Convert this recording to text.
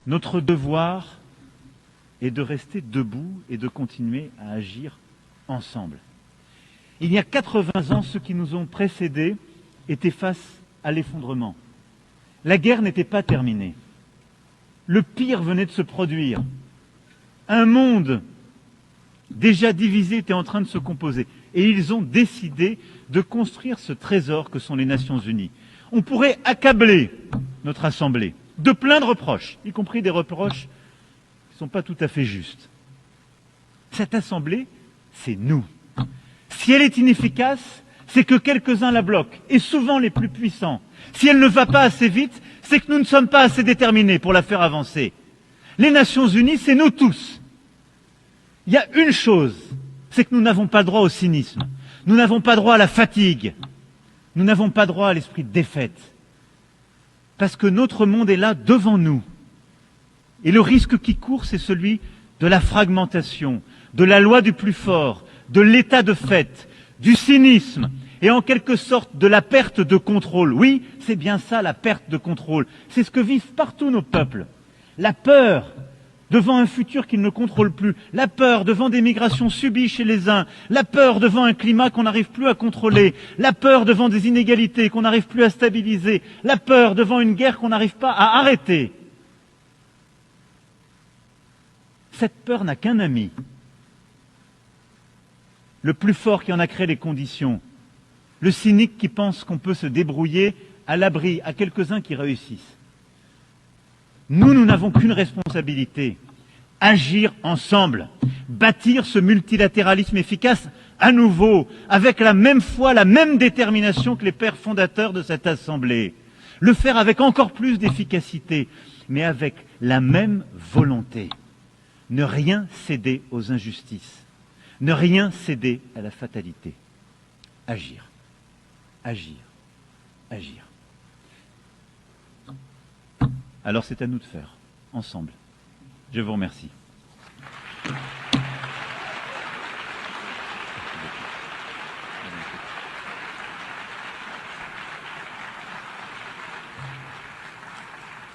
Notre devoir est de rester debout et de continuer à agir ensemble. Il y a 80 ans, ceux qui nous ont précédés étaient face à l'effondrement. La guerre n'était pas terminée. Le pire venait de se produire. Un monde déjà divisé était en train de se composer. Et ils ont décidé de construire ce trésor que sont les Nations Unies. On pourrait accabler notre Assemblée de plein de reproches, y compris des reproches qui ne sont pas tout à fait justes. Cette Assemblée, c'est nous. Si elle est inefficace, c'est que quelques-uns la bloquent, et souvent les plus puissants. Si elle ne va pas assez vite, c'est que nous ne sommes pas assez déterminés pour la faire avancer. Les Nations Unies, c'est nous tous. Il y a une chose, c'est que nous n'avons pas droit au cynisme. Nous n'avons pas droit à la fatigue. Nous n'avons pas droit à l'esprit de défaite. Parce que notre monde est là devant nous. Et le risque qui court, c'est celui de la fragmentation, de la loi du plus fort, de l'état de fait, du cynisme et en quelque sorte de la perte de contrôle. Oui, c'est bien ça, la perte de contrôle. C'est ce que vivent partout nos peuples. La peur devant un futur qu'ils ne contrôlent plus, la peur devant des migrations subies chez les uns, la peur devant un climat qu'on n'arrive plus à contrôler, la peur devant des inégalités qu'on n'arrive plus à stabiliser, la peur devant une guerre qu'on n'arrive pas à arrêter. Cette peur n'a qu'un ami, le plus fort qui en a créé les conditions, le cynique qui pense qu'on peut se débrouiller à l'abri, à quelques-uns qui réussissent. Nous n'avons qu'une responsabilité, agir ensemble, bâtir ce multilatéralisme efficace à nouveau, avec la même foi, la même détermination que les pères fondateurs de cette Assemblée. Le faire avec encore plus d'efficacité, mais avec la même volonté. Ne rien céder aux injustices, ne rien céder à la fatalité. Agir, agir, agir. Alors c'est à nous de faire, ensemble. Je vous remercie.